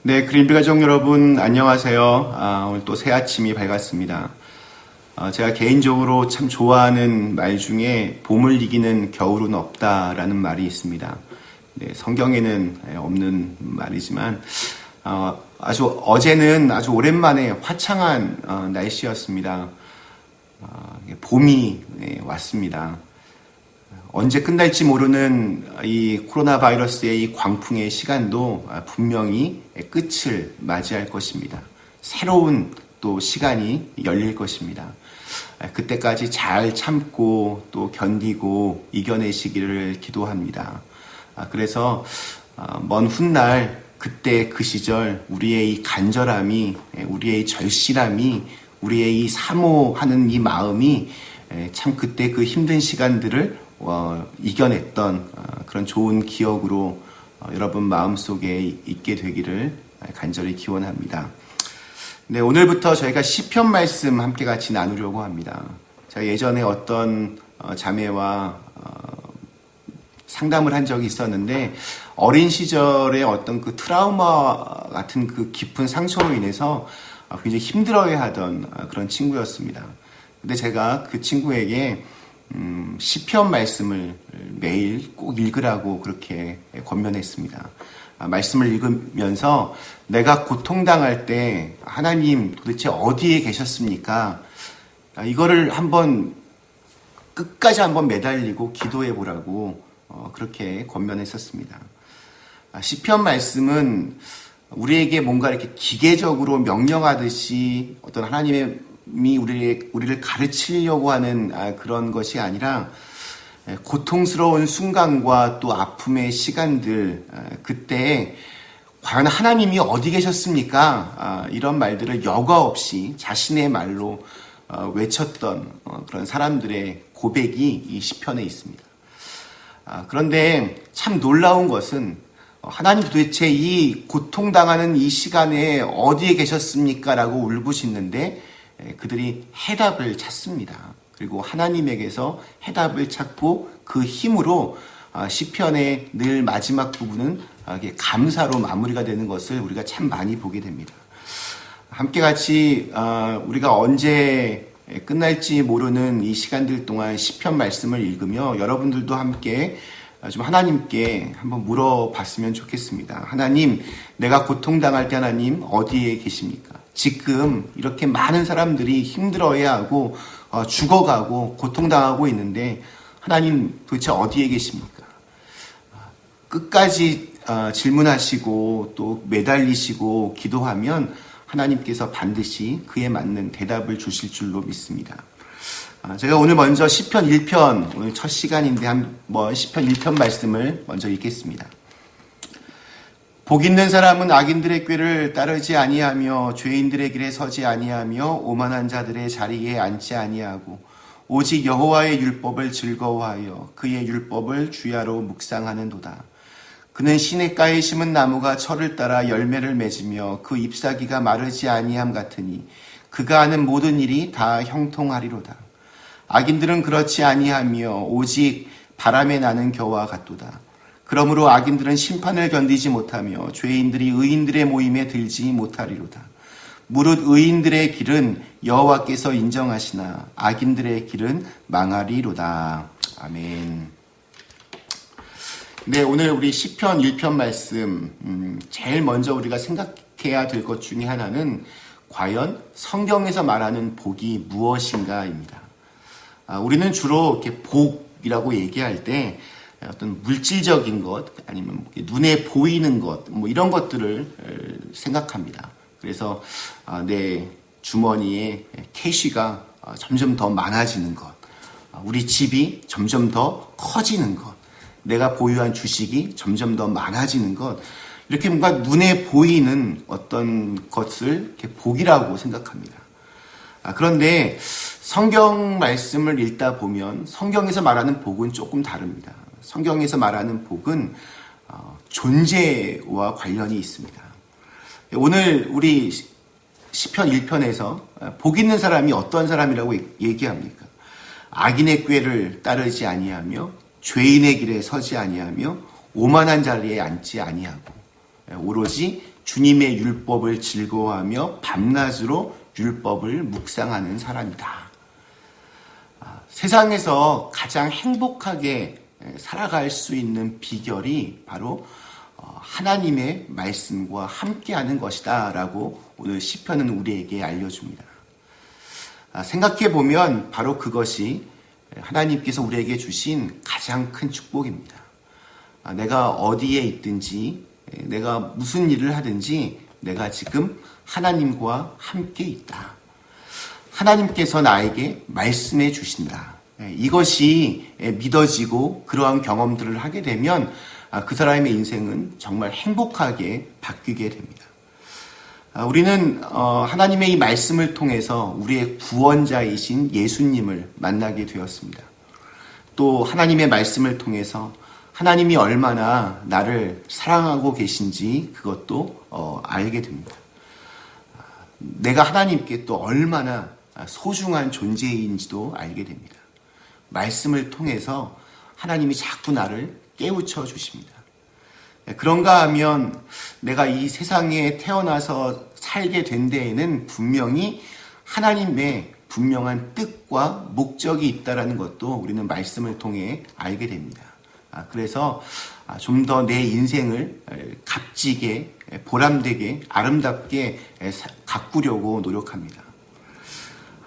네, 그린비 가족 여러분 안녕하세요. 오늘 또 새 아침이 밝았습니다. 제가 개인적으로 참 좋아하는 말 중에 봄을 이기는 겨울은 없다라는 말이 있습니다. 네, 성경에는 없는 말이지만 어제는 아주 오랜만에 화창한 날씨였습니다. 봄이 왔습니다. 언제 끝날지 모르는 이 코로나 바이러스의 이 광풍의 시간도 분명히 끝을 맞이할 것입니다. 새로운 또 시간이 열릴 것입니다. 그때까지 잘 참고 또 견디고 이겨내시기를 기도합니다. 그래서 먼 훗날 그때 그 시절 우리의 이 간절함이, 우리의 절실함이, 우리의 이 사모하는 이 마음이 참 그때 그 힘든 시간들을 이겨냈던 그런 좋은 기억으로 여러분 마음속에 있게 되기를 간절히 기원합니다. 네, 오늘부터 저희가 시편 말씀 함께 같이 나누려고 합니다. 제가 예전에 어떤 자매와 상담을 한 적이 있었는데 어린 시절에 어떤 그 트라우마 같은 그 깊은 상처로 인해서 굉장히 힘들어해하던 그런 친구였습니다. 근데 제가 그 친구에게 시편 말씀을 매일 꼭 읽으라고 그렇게 권면했습니다. 말씀을 읽으면서 내가 고통당할 때 하나님 도대체 어디에 계셨습니까? 이거를 한번 끝까지 한번 매달리고 기도해 보라고 그렇게 권면했었습니다. 시편 말씀은 우리에게 뭔가 이렇게 기계적으로 명령하듯이 어떤 하나님의 우리를 가르치려고 하는 그런 것이 아니라 고통스러운 순간과 또 아픔의 시간들, 그때 과연 하나님이 어디 계셨습니까? 이런 말들을 여과 없이 자신의 말로 외쳤던 그런 사람들의 고백이 이 시편에 있습니다. 그런데 참 놀라운 것은 하나님 도대체 이 고통당하는 이 시간에 어디에 계셨습니까? 라고 울부짖는데 그들이 해답을 찾습니다. 그리고 하나님에게서 해답을 찾고 그 힘으로 시편의 늘 마지막 부분은 감사로 마무리가 되는 것을 우리가 참 많이 보게 됩니다. 함께 같이 우리가 언제 끝날지 모르는 이 시간들 동안 시편 말씀을 읽으며 여러분들도 함께 좀 하나님께 한번 물어봤으면 좋겠습니다. 하나님, 내가 고통당할 때 하나님 어디에 계십니까? 지금 이렇게 많은 사람들이 힘들어해하고 죽어가고 고통당하고 있는데 하나님 도대체 어디에 계십니까? 끝까지 질문하시고 또 매달리시고 기도하면 하나님께서 반드시 그에 맞는 대답을 주실 줄로 믿습니다. 제가 오늘 먼저 시편 1편, 오늘 첫 시간인데 한번 시편 1편 말씀을 먼저 읽겠습니다. 복 있는 사람은 악인들의 꾀를 따르지 아니하며 죄인들의 길에 서지 아니하며 오만한 자들의 자리에 앉지 아니하고 오직 여호와의 율법을 즐거워하여 그의 율법을 주야로 묵상하는도다. 그는 시냇가에 심은 나무가 철을 따라 열매를 맺으며 그 잎사귀가 마르지 아니함 같으니 그가 하는 모든 일이 다 형통하리로다. 악인들은 그렇지 아니하며 오직 바람에 나는 겨와 같도다. 그러므로 악인들은 심판을 견디지 못하며 죄인들이 의인들의 모임에 들지 못하리로다. 무릇 의인들의 길은 여호와께서 인정하시나 악인들의 길은 망하리로다. 아멘. 네, 오늘 우리 시편 1편 말씀 제일 먼저 우리가 생각해야 될 것 중에 하나는 과연 성경에서 말하는 복이 무엇인가입니다. 우리는 주로 이렇게 복이라고 얘기할 때 어떤 물질적인 것 아니면 눈에 보이는 것 뭐 이런 것들을 생각합니다. 그래서 내 주머니에 캐시가 점점 더 많아지는 것, 우리 집이 점점 더 커지는 것, 내가 보유한 주식이 점점 더 많아지는 것, 이렇게 뭔가 눈에 보이는 어떤 것을 이렇게 복이라고 생각합니다. 그런데 성경 말씀을 읽다 보면 성경에서 말하는 복은 조금 다릅니다. 성경에서 말하는 복은 존재와 관련이 있습니다. 오늘 우리 시편 1편에서 복 있는 사람이 어떤 사람이라고 얘기합니까? 악인의 꾀를 따르지 아니하며 죄인의 길에 서지 아니하며 오만한 자리에 앉지 아니하고 오로지 주님의 율법을 즐거워하며 밤낮으로 율법을 묵상하는 사람이다. 세상에서 가장 행복하게 살아갈 수 있는 비결이 바로 하나님의 말씀과 함께하는 것이다 라고 오늘 시편은 우리에게 알려줍니다. 생각해 보면 바로 그것이 하나님께서 우리에게 주신 가장 큰 축복입니다. 내가 어디에 있든지 내가 무슨 일을 하든지 내가 지금 하나님과 함께 있다. 하나님께서 나에게 말씀해 주신다. 이것이 믿어지고 그러한 경험들을 하게 되면 그 사람의 인생은 정말 행복하게 바뀌게 됩니다. 우리는 하나님의 이 말씀을 통해서 우리의 구원자이신 예수님을 만나게 되었습니다. 또 하나님의 말씀을 통해서 하나님이 얼마나 나를 사랑하고 계신지 그것도 알게 됩니다. 내가 하나님께 또 얼마나 소중한 존재인지도 알게 됩니다. 말씀을 통해서 하나님이 자꾸 나를 깨우쳐 주십니다. 그런가 하면 내가 이 세상에 태어나서 살게 된 데에는 분명히 하나님의 분명한 뜻과 목적이 있다는 것도 우리는 말씀을 통해 알게 됩니다. 그래서 좀 더 내 인생을 값지게, 보람되게, 아름답게 가꾸려고 노력합니다.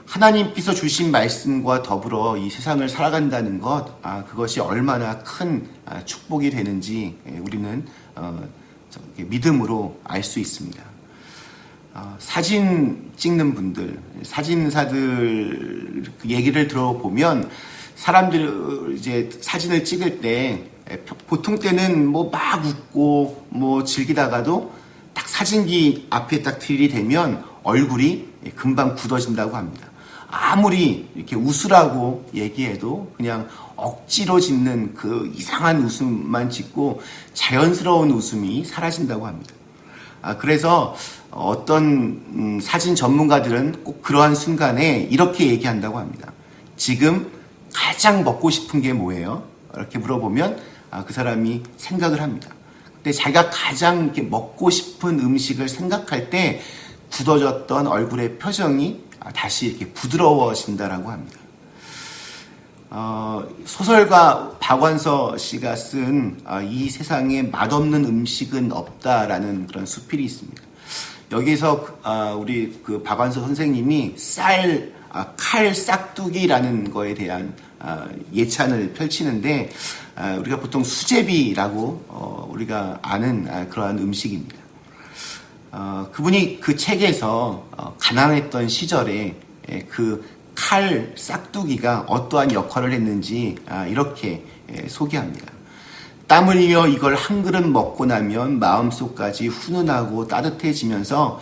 하나님께서 주신 말씀과 더불어 이 세상을 살아간다는 것, 그것이 얼마나 큰 축복이 되는지 우리는 믿음으로 알 수 있습니다. 사진 찍는 분들, 사진사들 얘기를 들어보면 사람들 이제 사진을 찍을 때 보통 때는 뭐 막 웃고 뭐 즐기다가도 딱 사진기 앞에 딱 들이대면 얼굴이 금방 굳어진다고 합니다. 아무리 이렇게 웃으라고 얘기해도 그냥 억지로 짓는 그 이상한 웃음만 짓고 자연스러운 웃음이 사라진다고 합니다. 그래서 어떤 사진 전문가들은 꼭 그러한 순간에 이렇게 얘기한다고 합니다. 지금 가장 먹고 싶은 게 뭐예요? 이렇게 물어보면 그 사람이 생각을 합니다. 근데 자기가 가장 이렇게 먹고 싶은 음식을 생각할 때 굳어졌던 얼굴의 표정이 다시 이렇게 부드러워진다라고 합니다. 소설가 박완서 씨가 쓴 이 세상에 맛없는 음식은 없다라는 그런 수필이 있습니다. 여기서 우리 그 박완서 선생님이 칼 싹두기라는 거에 대한 예찬을 펼치는데 우리가 보통 수제비라고 우리가 아는 그러한 음식입니다. 그분이 그 책에서 가난했던 시절에 그 칼 싹두기가 어떠한 역할을 했는지 이렇게 소개합니다. 땀 흘려 이걸 한 그릇 먹고 나면 마음속까지 훈훈하고 따뜻해지면서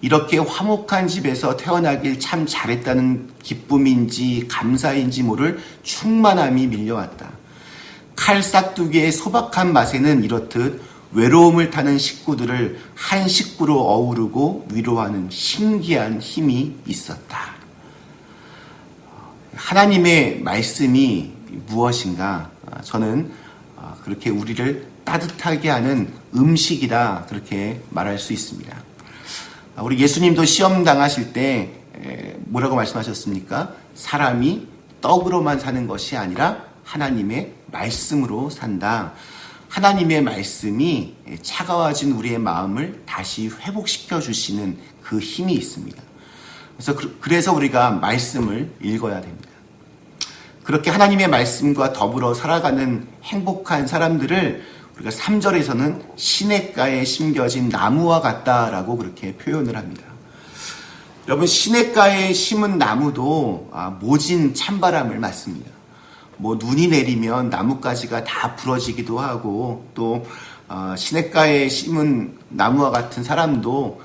이렇게 화목한 집에서 태어나길 참 잘했다는 기쁨인지 감사인지 모를 충만함이 밀려왔다. 칼 싹두기의 소박한 맛에는 이렇듯 외로움을 타는 식구들을 한 식구로 어우르고 위로하는 신기한 힘이 있었다. 하나님의 말씀이 무엇인가? 저는 그렇게 우리를 따뜻하게 하는 음식이다, 그렇게 말할 수 있습니다. 우리 예수님도 시험 당하실 때 뭐라고 말씀하셨습니까? 사람이 떡으로만 사는 것이 아니라 하나님의 말씀으로 산다. 하나님의 말씀이 차가워진 우리의 마음을 다시 회복시켜 주시는 그 힘이 있습니다. 그래서 우리가 말씀을 읽어야 됩니다. 그렇게 하나님의 말씀과 더불어 살아가는 행복한 사람들을 우리가 3절에서는 시냇가에 심겨진 나무와 같다라고 그렇게 표현을 합니다. 여러분, 시냇가에 심은 나무도 모진 찬바람을 맞습니다. 뭐 눈이 내리면 나뭇가지가 다 부러지기도 하고, 또 시냇가에 심은 나무와 같은 사람도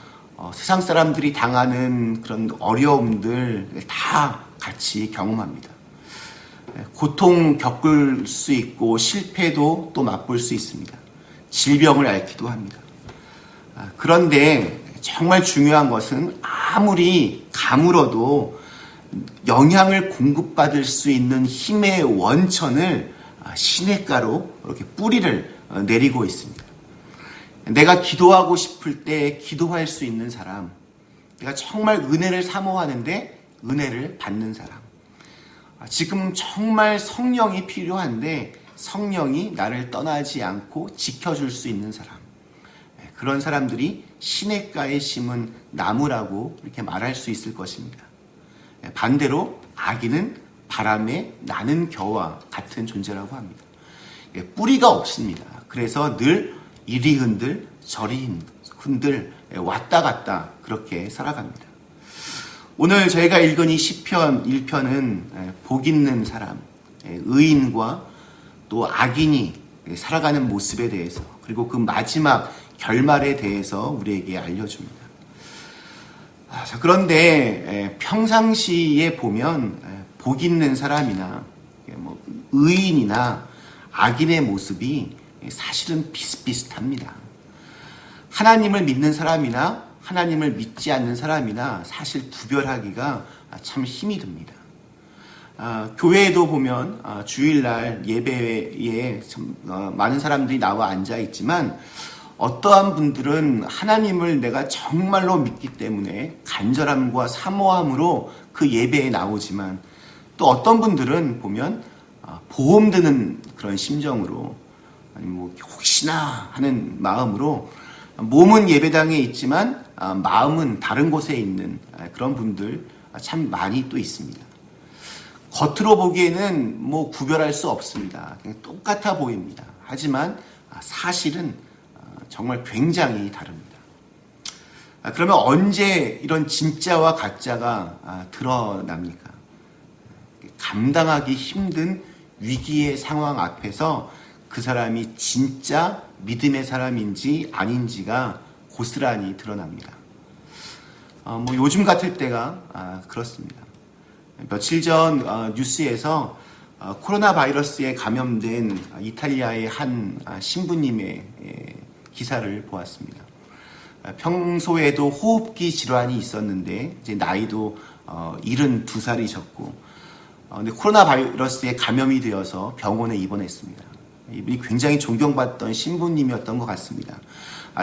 세상 사람들이 당하는 그런 어려움들 다 같이 경험합니다. 고통 겪을 수 있고 실패도 또 맛볼 수 있습니다. 질병을 앓기도 합니다. 그런데 정말 중요한 것은 아무리 가물어도 영향을 공급받을 수 있는 힘의 원천을 시냇가로 이렇게 뿌리를 내리고 있습니다. 내가 기도하고 싶을 때 기도할 수 있는 사람, 내가 정말 은혜를 사모하는데 은혜를 받는 사람, 지금 정말 성령이 필요한데 성령이 나를 떠나지 않고 지켜줄 수 있는 사람, 그런 사람들이 시냇가에 심은 나무라고 이렇게 말할 수 있을 것입니다. 반대로 악인은 바람에 나는 겨와 같은 존재라고 합니다. 뿌리가 없습니다. 그래서 늘 이리 흔들 저리 흔들 왔다 갔다 그렇게 살아갑니다. 오늘 저희가 읽은 이 시편 1편은 복 있는 사람, 의인과 또 악인이 살아가는 모습에 대해서, 그리고 그 마지막 결말에 대해서 우리에게 알려줍니다. 그런데 평상시에 보면 복 있는 사람이나 의인이나 악인의 모습이 사실은 비슷비슷합니다. 하나님을 믿는 사람이나 하나님을 믿지 않는 사람이나 사실 구별하기가 참 힘이 듭니다. 교회에도 보면 주일날 예배에 많은 사람들이 나와 앉아 있지만 어떠한 분들은 하나님을 내가 정말로 믿기 때문에 간절함과 사모함으로 그 예배에 나오지만, 또 어떤 분들은 보면 보험 드는 그런 심정으로, 아니면 혹시나 하는 마음으로 몸은 예배당에 있지만 마음은 다른 곳에 있는 그런 분들 참 많이 또 있습니다. 겉으로 보기에는 구별할 수 없습니다. 그냥 똑같아 보입니다. 하지만 사실은 정말 굉장히 다릅니다. 그러면 언제 이런 진짜와 가짜가 드러납니까? 감당하기 힘든 위기의 상황 앞에서 그 사람이 진짜 믿음의 사람인지 아닌지가 고스란히 드러납니다. 요즘 같을 때가 그렇습니다. 며칠 전 뉴스에서 코로나 바이러스에 감염된 이탈리아의 한 신부님의 기사를 보았습니다. 평소에도 호흡기 질환이 있었는데 이제 나이도 72살이셨고, 근데 코로나 바이러스에 감염이 되어서 병원에 입원했습니다. 이분이 굉장히 존경받던 신부님이었던 것 같습니다.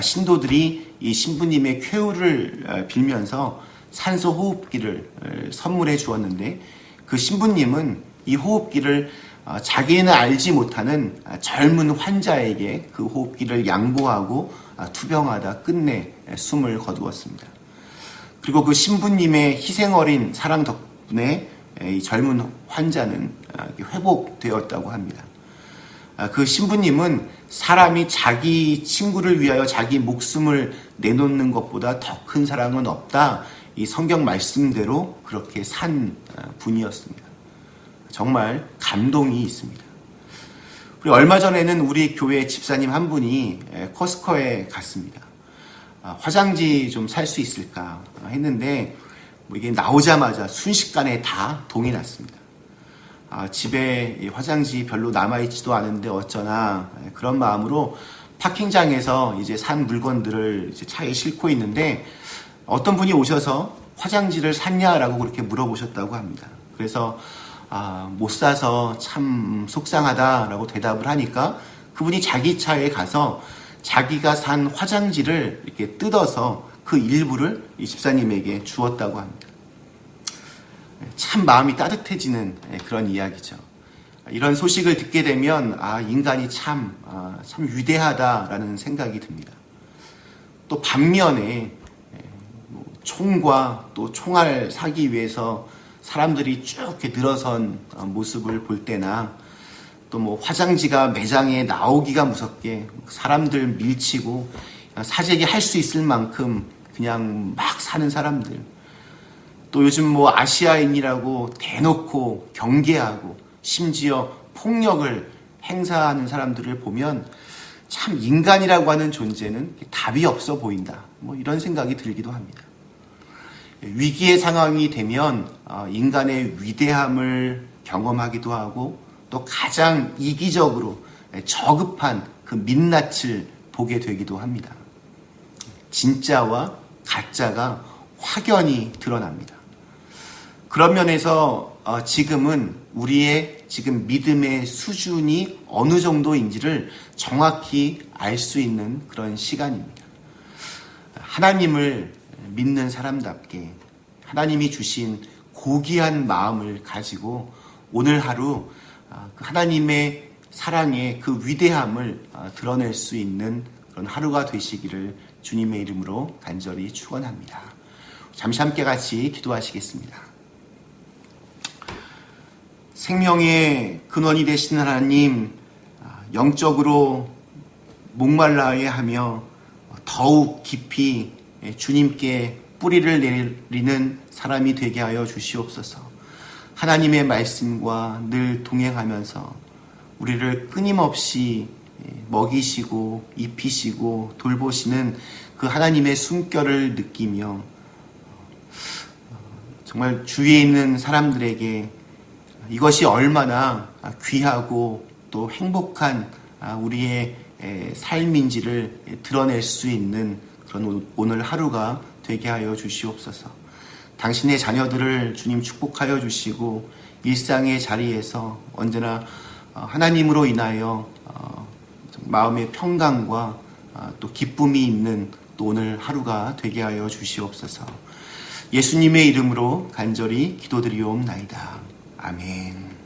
신도들이 이 신부님의 쾌유를 빌면서 산소 호흡기를 선물해 주었는데, 그 신부님은 이 호흡기를 자기는 알지 못하는 젊은 환자에게 그 호흡기를 양보하고 투병하다 끝내 숨을 거두었습니다. 그리고 그 신부님의 희생어린 사랑 덕분에 이 젊은 환자는 회복되었다고 합니다. 그 신부님은 사람이 자기 친구를 위하여 자기 목숨을 내놓는 것보다 더 큰 사랑은 없다, 이 성경 말씀대로 그렇게 산 분이었습니다. 정말 감동이 있습니다. 그리고 얼마 전에는 우리 교회 집사님 한 분이 코스코에 갔습니다. 화장지 좀 살 수 있을까 했는데 이게 나오자마자 순식간에 다 동이 났습니다. 집에 화장지 별로 남아있지도 않은데 어쩌나, 그런 마음으로 파킹장에서 이제 산 물건들을 이제 차에 싣고 있는데 어떤 분이 오셔서 화장지를 샀냐라고 그렇게 물어보셨다고 합니다. 그래서 못 사서 참 속상하다라고 대답을 하니까 그분이 자기 차에 가서 자기가 산 화장지를 이렇게 뜯어서 그 일부를 이 집사님에게 주었다고 합니다. 참 마음이 따뜻해지는 그런 이야기죠. 이런 소식을 듣게 되면 인간이 참 위대하다라는 생각이 듭니다. 또 반면에 총과 또 총알 사기 위해서 사람들이 쭉 이렇게 늘어선 모습을 볼 때나, 또 화장지가 매장에 나오기가 무섭게 사람들 밀치고 사재기 할 수 있을 만큼 그냥 막 사는 사람들, 또 요즘 아시아인이라고 대놓고 경계하고 심지어 폭력을 행사하는 사람들을 보면 참 인간이라고 하는 존재는 답이 없어 보인다, 이런 생각이 들기도 합니다. 위기의 상황이 되면 인간의 위대함을 경험하기도 하고, 또 가장 이기적으로 저급한 그 민낯을 보게 되기도 합니다. 진짜와 가짜가 확연히 드러납니다. 그런 면에서 지금은 우리의 지금 믿음의 수준이 어느 정도인지를 정확히 알 수 있는 그런 시간입니다. 하나님을 믿는 사람답게 하나님이 주신 고귀한 마음을 가지고 오늘 하루 하나님의 사랑의 그 위대함을 드러낼 수 있는 그런 하루가 되시기를 주님의 이름으로 간절히 축원합니다. 잠시 함께 같이 기도하시겠습니다. 생명의 근원이 되신 하나님, 영적으로 목말라야 하며 더욱 깊이 주님께 뿌리를 내리는 사람이 되게 하여 주시옵소서. 하나님의 말씀과 늘 동행하면서 우리를 끊임없이 먹이시고 입히시고 돌보시는 그 하나님의 숨결을 느끼며 정말 주위에 있는 사람들에게 이것이 얼마나 귀하고 또 행복한 우리의 삶인지를 드러낼 수 있는 그런 오늘 하루가 되게 하여 주시옵소서. 당신의 자녀들을 주님 축복하여 주시고 일상의 자리에서 언제나 하나님으로 인하여 마음의 평강과 또 기쁨이 있는 또 오늘 하루가 되게 하여 주시옵소서. 예수님의 이름으로 간절히 기도드리옵나이다. 아멘.